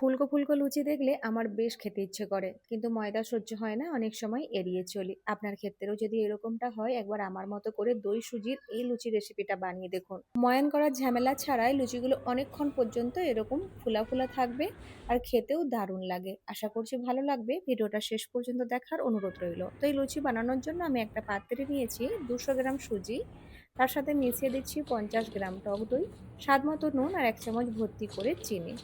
ফুলকো ফুলকো লুচি দেখলে আমার বেশ খেতে ইচ্ছে করে, কিন্তু ময়দা সহ্য হয় না, অনেক সময় এড়িয়ে চলি। আপনার ক্ষেত্রেও যদি এরকমটা হয়, একবার আমার মতো করে দই সুজির এই লুচি রেসিপিটা বানিয়ে দেখুন। ময়ান করার ঝামেলা ছাড়াই লুচিগুলো অনেকক্ষণ পর্যন্ত এরকম ফুলা ফুলা থাকবে, আর খেতেও দারুণ লাগে। আশা করছি ভালো লাগবে। ভিডিওটা শেষ পর্যন্ত দেখার অনুরোধ রইল। তো এই লুচি বানানোর জন্য আমি একটা পাত্রে নিয়েছি 200 গ্রাম সুজি, তার সাথে মিশিয়ে দিচ্ছি 50 গ্রাম টক দই, স্বাদ মতো নুন আর 1 চামচ ভর্তি করে চিনি।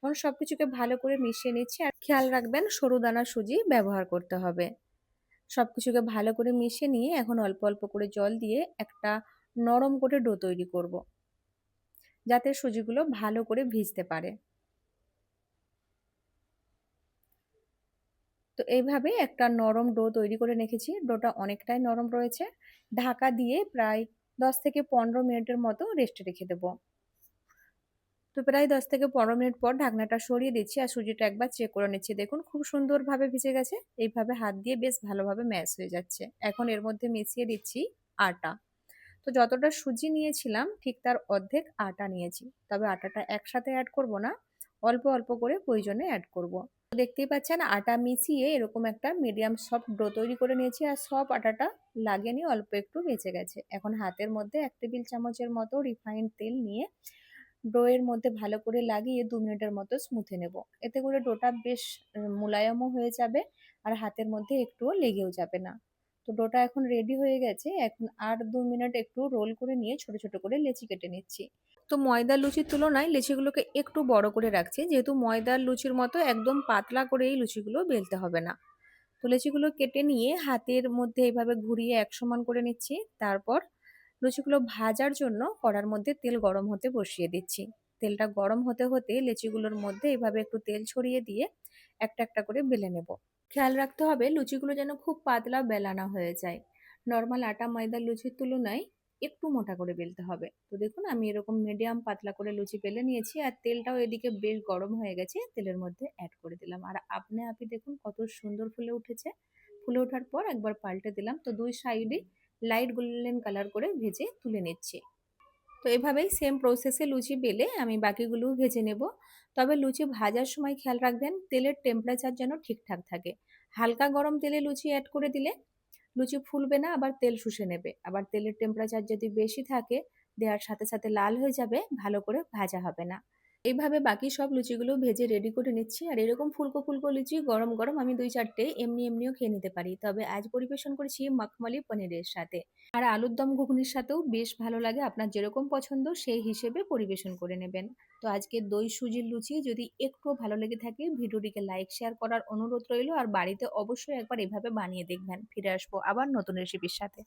এখন সবকিছুকে ভালো করে মিশিয়ে নিচ্ছি, আর খেয়াল রাখবেন সরু দানা সুজি ব্যবহার করতে হবে। সবকিছুকে ভালো করে মিশিয়ে নিয়ে এখন অল্প অল্প করে জল দিয়ে একটা নরম করে ডো তৈরি করব, যাতে সুজিগুলো ভালো করে ভিজতে পারে। তো এইভাবে একটা নরম ডো তৈরি করে রেখেছি। ডোটা অনেকটাই নরম রয়েছে। ঢাকা দিয়ে প্রায় 10 থেকে 15 মিনিটের মতো রেস্টে রেখে দেবো। তো প্রায় 10 থেকে 15 মিনিট পর ঢাকনাটা সরিয়ে দিচ্ছি, আর সুজিটা একবার চেক করে নিচ্ছি। দেখুন খুব সুন্দরভাবে ভিজে গেছে। এইভাবে হাত দিয়ে বেশ ভালোভাবে ম্যাশ হয়ে যাচ্ছে। এখন এর মধ্যে মিশিয়ে দিচ্ছি আটা। তো যতটা সুজি নিয়েছিলাম ঠিক তার অর্ধেক আটা নিয়েছি, তবে আটাটা একসাথে অ্যাড করব না, অল্প অল্প করে প্রয়োজনে অ্যাড করব। তো দেখতেই পাচ্ছেন আটা মিশিয়ে এরকম একটা মিডিয়াম সফট ডো তৈরি করে নিয়েছি, আর সব আটাটা লাগেনি, অল্প একটু বেঁচে গেছে। এখন হাতের মধ্যে 1 টেবিল চামচের মতো রিফাইন্ড তেল নিয়ে ডোয়ের মধ্যে ভালো করে লাগিয়ে 2 মিনিটের মতো স্মুথে নেব। এতে করে ডোটা বেশ মোলায়েমও হয়ে যাবে, আর হাতের মধ্যে একটুও লেগেও যাবে না। তো ডোটা এখন রেডি হয়ে গেছে। এখন আর 2 মিনিট একটু রোল করে নিয়ে ছোট ছোট করে লেচি কেটে নিচ্ছি। তো ময়দার লুচির তুলনায় লেচিগুলোকে একটু বড় করে রাখছি, যেহেতু ময়দার লুচির মতো একদম পাতলা করে এই লুচিগুলো বেলতে হবে না। তো লেচিগুলো কেটে নিয়ে হাতের মধ্যে এভাবে ঘুরিয়ে এক সমান করে নিচ্ছি। তারপর লুচিগুলো ভাজার জন্য কড়ার মধ্যে তেল গরম হতে বসিয়ে দিচ্ছি। তেলটা গরম হতে হতে লেচিগুলোর মধ্যে এভাবে একটু তেল ছড়িয়ে দিয়ে একটা একটা করে বেলে নেব। খেয়াল রাখতে হবে লুচিগুলো যেন খুব পাতলা বেলা না হয়ে যায়। নর্মাল আটা ময়দার লুচির তুলনায় একটু মোটা করে বেলতে হবে। তো দেখুন আমি এরকম মিডিয়াম পাতলা করে লুচি বেলে নিয়েছি, আর তেলটাও এদিকে বেশ গরম হয়ে গেছে। তেলের মধ্যে অ্যাড করে দিলাম, আর আপনি দেখুন কত সুন্দর ফুলে উঠেছে। ফুলে ওঠার পর একবার পাল্টে দিলাম। তো দুই সাইডে লাইট গোল্ডেন কালার করে ভেজে তুলে নিচ্ছি। তো এভাবেই সেম প্রসেসে লুচি বেলে আমি বাকিগুলোও ভেজে নেব। তবে লুচি ভাজার সময় খেয়াল রাখবেন তেলের টেম্পারেচার যেন ঠিকঠাক থাকে। হালকা গরম তেলে লুচি অ্যাড করে দিলে লুচি ফুলবে না, আবার তেল শুষে নেবে। আবার তেলের টেম্পারেচার যদি বেশি থাকে, দেওয়ার সাথে সাথে লাল হয়ে যাবে, ভালো করে ভাজা হবে না। এইভাবে বাকি সব লুচিগুলো ভেজে রেডি করে নিচ্ছি। আর এরকম ফুলকো ফুলকো লুচি গরম গরম আমি 2-4টে এমনিও খেয়ে নিতে পারি। তবে আজ পরিবেশন করেছি মাখমালি পনিরের সাথে। আর আলুর দম ঘুগনির সাথেও বেশ ভালো লাগে। আপনার যেরকম পছন্দ সেই হিসেবে পরিবেশন করে নেবেন। তো আজকে দই সুজির লুচি যদি একটুও ভালো লেগে থাকে, ভিডিওটিকে লাইক শেয়ার করার অনুরোধ রইল, আর বাড়িতে অবশ্যই একবার এভাবে বানিয়ে দেখবেন। ফিরে আসবো আবার নতুন রেসিপির সাথে।